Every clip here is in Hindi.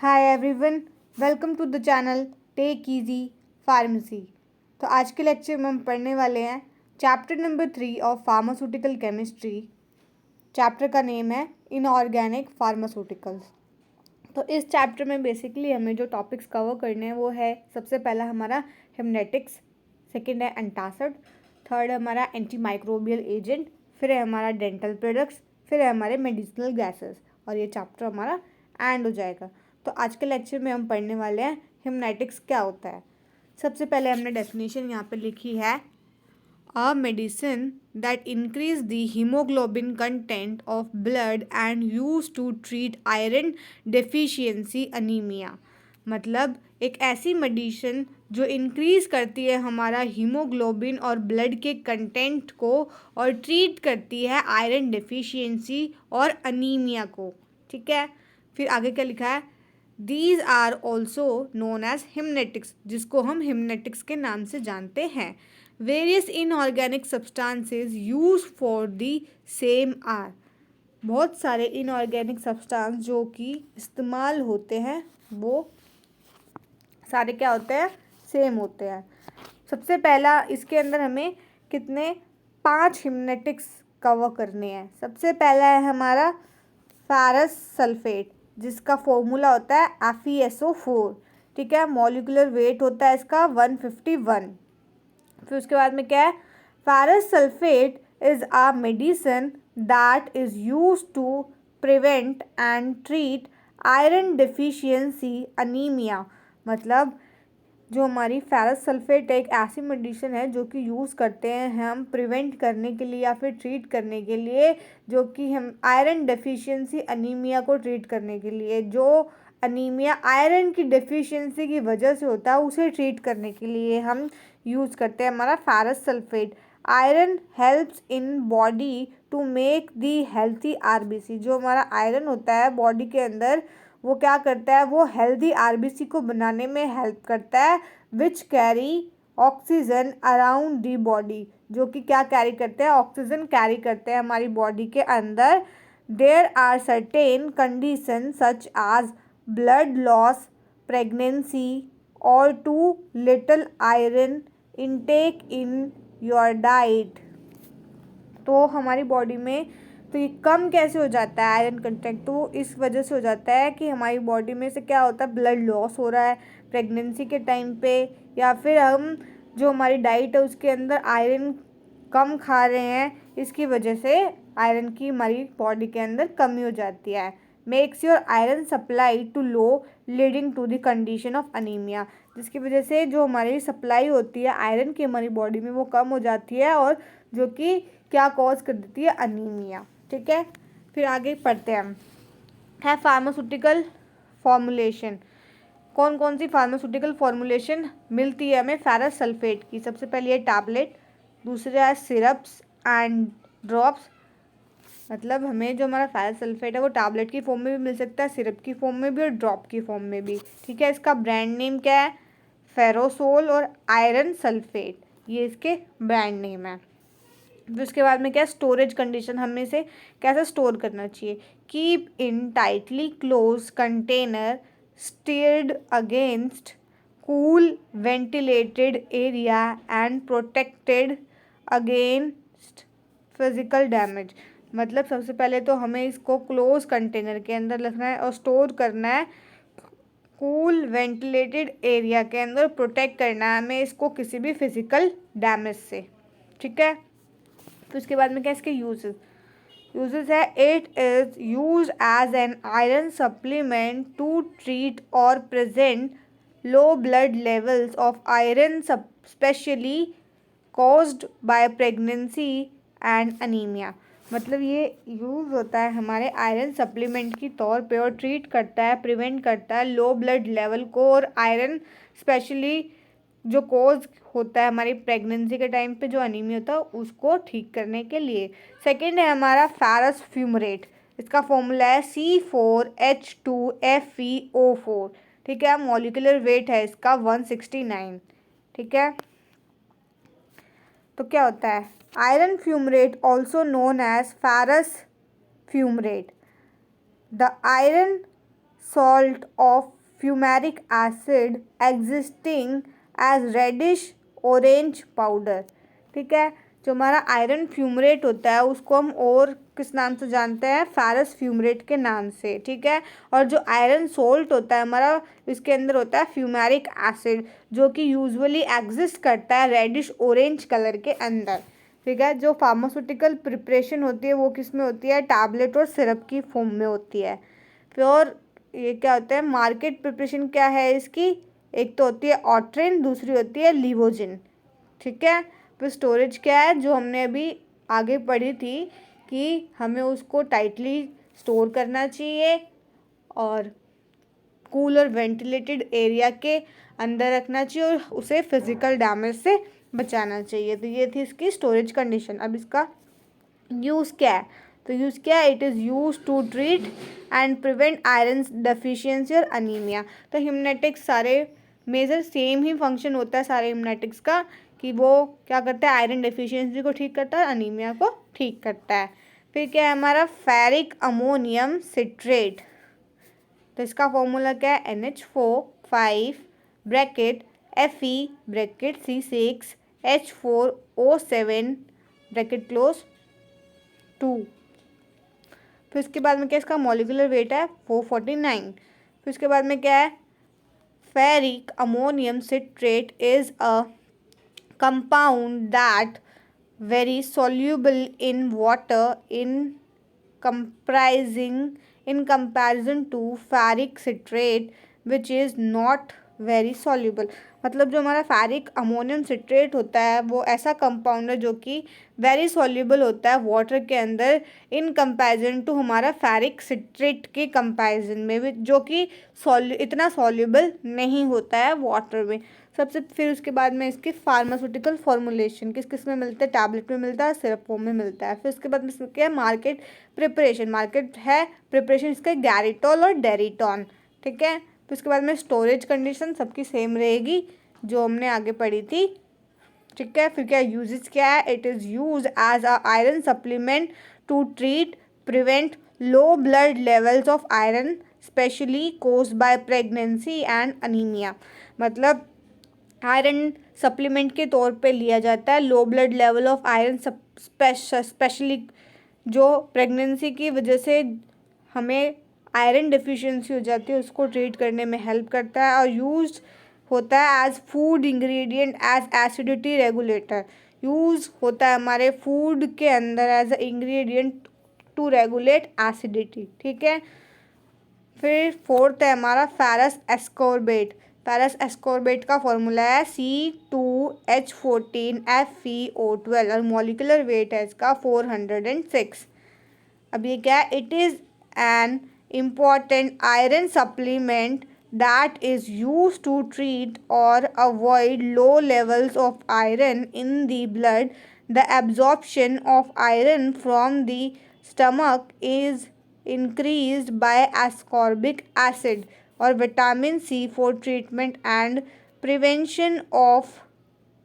Hi everyone, welcome to the channel take easy pharmacy. तो आज के लेक्चर में हम पढ़ने वाले हैं chapter number 3 of pharmaceutical chemistry. Chapter का नेम है इनऑर्गेनिक फार्मास्यूटिकल्स। तो इस चैप्टर में बेसिकली हमें जो टॉपिक्स कवर करने हैं वो है सबसे पहला हमारा हिमनेटिक्स, सेकेंड है एंटासिड, थर्ड है हमारा एंटी माइक्रोबियल एजेंट, फिर है हमारा डेंटल प्रोडक्ट्स, फिर है हमारे मेडिसिनल गैसेस और ये चैप्टर हमारा एंड हो जाएगा। तो आज के लेक्चर में हम पढ़ने वाले हैं हिमनेटिक्स क्या होता है। सबसे पहले हमने डेफिनेशन यहाँ पे लिखी है, a medicine that increase the haemoglobin content of blood and use to treat iron deficiency anaemia. मतलब एक ऐसी मेडिसिन जो इंक्रीज करती है हमारा हीमोग्लोबिन और ब्लड के कंटेंट को और ट्रीट करती है आयरन डेफिशिएंसी और अनीमिया को। ठीक है, फिर आगे क्या लिखा है, these are also known as haematinics, जिसको हम हिमनेटिक्स के नाम से जानते हैं। Various inorganic substances use for the same are, बहुत सारे इनऑर्गेनिक सब्सटेंस जो कि इस्तेमाल होते हैं वो सारे क्या होते हैं, सेम होते हैं। सबसे पहला इसके अंदर हमें कितने 5 हिमनेटिक्स कवर करने हैं। सबसे पहला है हमारा फेरस सल्फेट, जिसका फॉर्मूला होता है FeSO4। ठीक है, मॉलिक्यूलर वेट होता है इसका 151। फिर उसके बाद में क्या है, ferrous sulphate is a medicine that is use to prevent and treat iron deficiency anaemia. मतलब जो हमारी फेरस सल्फेट एक ऐसी मेडिसिन है जो कि यूज़ करते हैं हम प्रिवेंट करने के लिए या फिर ट्रीट करने के लिए, जो कि हम आयरन डेफिशिएंसी अनीमिया को ट्रीट करने के लिए, जो अनीमिया आयरन की डेफिशिएंसी की वजह से होता है उसे ट्रीट करने के लिए हम यूज़ करते हैं हमारा ferrous sulphate. Iron helps in body to make the healthy RBC. जो हमारा आयरन होता है बॉडी के अंदर वो क्या करता है, वो हेल्दी आरबीसी को बनाने में हेल्प करता है, which carry oxygen around the body, जो कि क्या कैरी करते हैं, ऑक्सीजन कैरी करते हैं हमारी बॉडी के अंदर। There are certain condition such as blood loss, pregnancy और too little iron intake in your diet. तो हमारी बॉडी में तो ये कम कैसे हो जाता है आयरन कंटेंट, तो इस वजह से हो जाता है कि हमारी बॉडी में से क्या होता है, ब्लड लॉस हो रहा है प्रेगनेंसी के टाइम पे, या फिर हम जो हमारी डाइट है उसके अंदर आयरन कम खा रहे हैं, इसकी वजह से आयरन की हमारी बॉडी के अंदर कमी हो जाती है। Makes your iron supply to low leading to the condition of anaemia, जिसकी वजह से जो हमारी सप्लाई होती है आयरन की हमारी बॉडी में वो कम हो जाती है और जो कि क्या कॉज कर देती है, अनीमिया। ठीक है, फिर आगे पढ़ते हैं हम, है फार्मास्यूटिकल फॉर्मुलेशन। कौन कौन सी फार्मास्यूटिकल फॉर्मुलेशन मिलती है हमें फेरस सल्फेट की। सबसे पहले है टैबलेट, दूसरा है सिरप्स एंड ड्रॉप्स। मतलब हमें जो हमारा फेरस सल्फेट है वो टैबलेट की फॉर्म में भी मिल सकता है, सिरप की फॉर्म में भी और ड्रॉप की फॉर्म में भी। ठीक है, इसका ब्रांड नेम क्या है, फेरोसोल और आयरन सल्फेट, ये इसके ब्रांड नेम है। फिर उसके बाद में क्या, स्टोरेज कंडीशन, हमें इसे कैसे स्टोर करना चाहिए, keep in tightly close container steered against cool ventilated area and protected against physical damage. मतलब सबसे पहले तो हमें इसको क्लोज कंटेनर के अंदर रखना है और स्टोर करना है कूल वेंटिलेटेड एरिया के अंदर, प्रोटेक्ट करना है हमें इसको किसी भी फिजिकल डैमेज से। ठीक है, तो उसके बाद में क्या, इसके यूजेस है, it is use as an iron supplement to treat और present low blood levels of iron specially caused by pregnancy and anaemia. मतलब ये यूज़ होता है हमारे आयरन सप्लीमेंट की तौर पे और ट्रीट करता है, प्रिवेंट करता है लो ब्लड लेवल को और आयरन स्पेशली जो कोज होता है हमारी प्रेगनेंसी के टाइम पे जो अनीमिया होता है उसको ठीक करने के लिए। सेकंड है हमारा फेरस फ्यूमरेट, इसका फॉर्मूला है C4H2FeO4। ठीक है, मॉलिक्यूलर वेट है इसका 169। ठीक है, तो क्या होता है, iron fumarate also known as ferrous fumarate, the iron salt of fumaric acid existing as reddish orange powder। ठीक है, जो हमारा आयरन फ्यूमरेट होता है उसको हम और किस नाम से जानते हैं, फेरस फ्यूमरेट के नाम से। ठीक है, और जो आयरन सोल्ट होता है हमारा, इसके अंदर होता है फ्यूमैरिक एसिड, जो कि यूजुअली एग्जिस्ट करता है रेडिश ऑरेंज कलर के अंदर। ठीक है, जो फार्मास्यूटिकल प्रिपरेशन होती है वो किस में होती है, टैबलेट और सिरप की फॉर्म में होती है। फिर ये क्या होता है, मार्केट प्रिपरेशन क्या है इसकी, एक तो होती है ऑट्रिन, दूसरी होती है लिवोजिन। ठीक है, फिर स्टोरेज क्या है, जो हमने अभी आगे पढ़ी थी कि हमें उसको टाइटली स्टोर करना चाहिए और कूल और वेंटिलेटेड एरिया के अंदर रखना चाहिए और उसे फिजिकल डैमेज से बचाना चाहिए। तो ये थी इसकी स्टोरेज कंडीशन। अब इसका यूज़ क्या है, तो यूज़ क्या है, it is use to treat and prevent iron deficiency और अनीमिया। तो हिमनेटिक्स सारे मेजर सेम ही फंक्शन होता है सारे हिमनेटिक्स का, कि वो क्या करता है, आयरन डेफिशिएंसी को ठीक करता है, अनीमिया को ठीक करता है। फिर क्या है हमारा फेरिक अमोनियम सिट्रेट। तो इसका फॉर्मूला क्या है, NH4 bracket Fe bracket C6 H4O7 bracket close 2। फिर उसके बाद में क्या, इसका मॉलिक्यूलर वेट है 449। फिर उसके बाद में क्या है, ferric ammonium citrate is a compound that very soluble in water in comparison to ferric citrate which is not very soluble। मतलब जो हमारा फेरिक अमोनियम सिट्रेट होता है वो ऐसा कंपाउंड है जो कि वेरी सॉल्युबल होता है वाटर के अंदर इन कंपैरिजन टू हमारा फेरिक सिट्रेट के कंपैरिजन में, जो कि इतना सॉल्युबल नहीं होता है वाटर में। सबसे फिर उसके बाद में इसकी फार्मास्यूटिकल फॉर्मुलेशन किस किस में मिलता है, टैबलेट में मिलता है, सिरप फॉर्म में मिलता है। फिर उसके बाद में क्या है, मार्केट प्रिपरेशन, मार्केट है प्रिपरेशन इसका गैरिटोल और डेरिटॉन। ठीक है, फिर उसके बाद में स्टोरेज कंडीशन सबकी सेम रहेगी जो हमने आगे पढ़ी थी। ठीक है, फिर क्या यूजेस क्या है, it is use as a iron supplement to treat prevent low blood levels of iron specially caused by pregnancy and anaemia. मतलब आयरन सप्लीमेंट के तौर पे लिया जाता है low blood level of iron specially जो प्रेगनेंसी की वजह से हमें आयरन डिफिशिएंसी हो जाती है उसको ट्रीट करने में हेल्प करता है। और यूज होता है as food ingredient as acidity regulator, use होता है हमारे फूड के अंदर as a ingredient to regulate acidity. ठीक है, फिर फोर्थ है हमारा फेरस एस्कॉर्बेट। फेरस एस्कॉर्बेट का फॉर्मूला है C2H14FeO12 और मॉलिक्यूलर वेट है इसका 406। अब ये क्या है, it is an important iron supplement that is used to treat or avoid low levels of iron in the blood. The absorption of iron from the stomach is increased by ascorbic acid or vitamin C for treatment and prevention of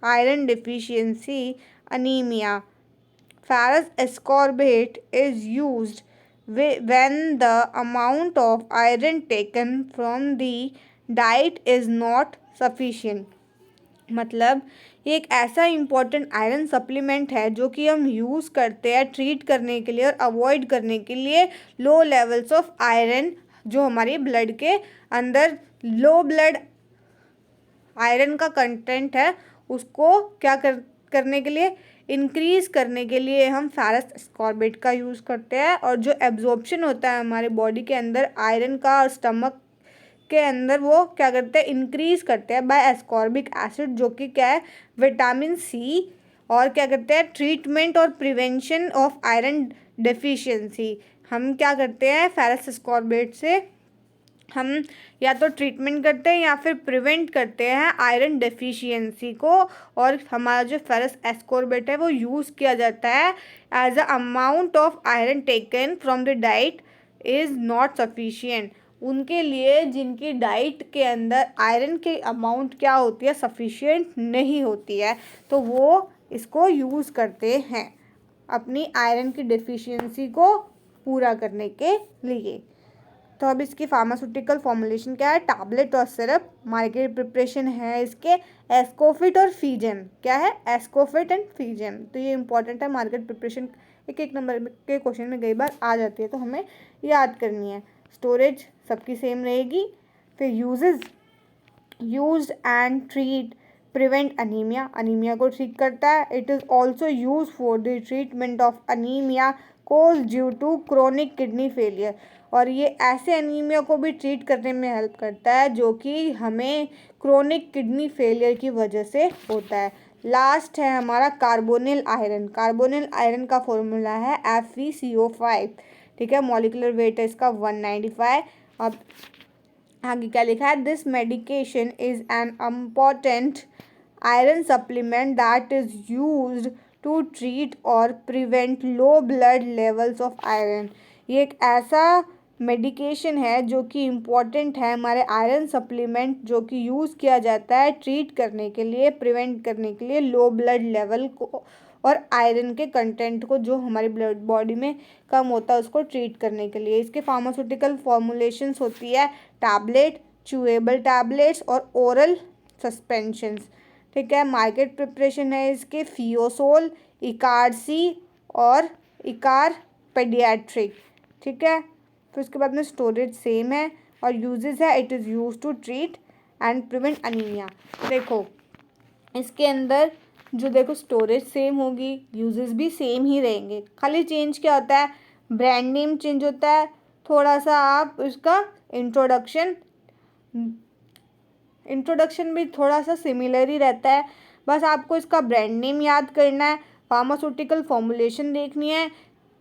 iron deficiency anemia. Ferrous ascorbate is used when the amount of iron taken from the diet is not sufficient। मतलब ये एक ऐसा इम्पॉर्टेंट आयरन सप्लीमेंट है जो कि हम यूज़ करते हैं ट्रीट करने के लिए और अवॉइड करने के लिए लो लेवल्स ऑफ आयरन जो हमारी ब्लड के अंदर लो ब्लड आयरन का कंटेंट है उसको क्या करने के लिए, इंक्रीज़ करने के लिए हम फेरस एस्कॉर्बेट का यूज़ करते हैं। और जो एब्जॉर्प्शन होता है हमारे बॉडी के अंदर आयरन का और स्टमक के अंदर वो क्या करते हैं, इंक्रीज़ करते हैं बाय एस्कॉर्बिक एसिड जो कि क्या है, विटामिन सी। और क्या करते हैं, ट्रीटमेंट और प्रिवेंशन ऑफ आयरन डेफिशिएंसी। हम क्या करते हैं, फेरस एस्कॉर्बेट से हम या तो ट्रीटमेंट करते हैं या फिर प्रिवेंट करते हैं आयरन डेफिशिएंसी को। और हमारा जो फेरस एस्कॉर्बेट है वो यूज़ किया जाता है as a amount of iron taken from the diet is not sufficient, उनके लिए जिनकी डाइट के अंदर आयरन की अमाउंट क्या होती है, सफिशिएंट नहीं होती है, तो वो इसको यूज़ करते हैं अपनी आयरन की डेफिशिएंसी को पूरा करने के लिए। तो अब इसकी फार्मास्यूटिकल फॉर्मुलेशन क्या है, टैबलेट और सिरप। मार्केट प्रिपरेशन है इसके एस्कोफिट और फीजेम। क्या है, एस्कोफिट एंड फीजेम। तो ये इंपॉर्टेंट है, मार्केट प्रिपरेशन एक नंबर के क्वेश्चन में कई बार आ जाती है, तो हमें याद करनी है। स्टोरेज सबकी सेम रहेगी। फिर uses, used and treat prevent anaemia, anaemia को ठीक करता है। It is also use for the treatment of anaemia cause due to chronic kidney failure, और ये ऐसे अनीमिया को भी ट्रीट करने में हेल्प करता है जो कि हमें क्रोनिक किडनी फेलियर की वजह से होता है। लास्ट है हमारा कार्बोनिल आयरन। कार्बोनिल आयरन का फॉर्मूला है FeCO5। ठीक है, मॉलिकुलर वेट है इसका 195। अब आगे क्या लिखा है, this medication is an important iron supplement that is used to treat और prevent low blood levels of iron. ये एक ऐसा मेडिकेशन है जो कि इम्पॉर्टेंट है, हमारे आयरन सप्लीमेंट जो कि यूज़ किया जाता है ट्रीट करने के लिए, प्रिवेंट करने के लिए लो ब्लड लेवल को और आयरन के कंटेंट को जो हमारी ब्लड बॉडी में कम होता है उसको ट्रीट करने के लिए। इसके फार्मास्यूटिकल फॉर्मुलेशंस होती है टैबलेट, च्यूएबल टैबलेट्स और ओरल सस्पेंशंस। ठीक है, मार्केट प्रिपरेशन है इसके फियोसोल, इकारसी और इकार पेडियाट्रिक। ठीक है, फिर उसके बाद में स्टोरेज सेम है और यूजेस है, it is use to treat and prevent anaemia. देखो इसके अंदर जो देखो स्टोरेज सेम होगी, यूजेस भी सेम ही रहेंगे, खाली चेंज क्या होता है, ब्रांड नेम चेंज होता है, थोड़ा सा आप इसका इंट्रोडक्शन भी थोड़ा सा सिमिलर ही रहता है। बस आपको इसका ब्रांड नेम याद करना है, फार्मास्यूटिकल फॉर्मुलेशन देखनी है,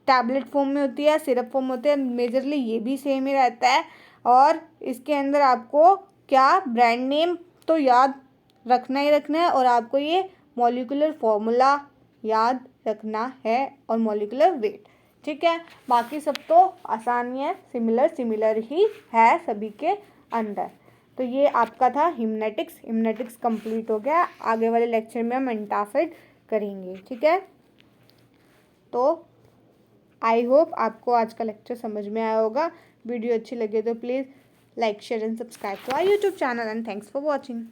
टैबलेट फॉर्म में होती है, सिरप फॉर्म होते हैं, मेजरली ये भी सेम ही रहता है। और इसके अंदर आपको क्या ब्रांड नेम तो याद रखना ही रखना है, और आपको ये मॉलिक्यूलर फॉर्मूला याद रखना है और मॉलिक्यूलर वेट। ठीक है, बाकी सब तो आसानी है, सिमिलर ही है सभी के अंदर। तो ये आपका था हिमनेटिक्स कंप्लीट हो गया। आगे वाले लेक्चर में हम एंटासिड करेंगे। ठीक है, तो आई होप आपको आज का लेक्चर समझ में आया होगा। वीडियो अच्छी लगे तो please like share and subscribe to our YouTube channel and thanks for watching.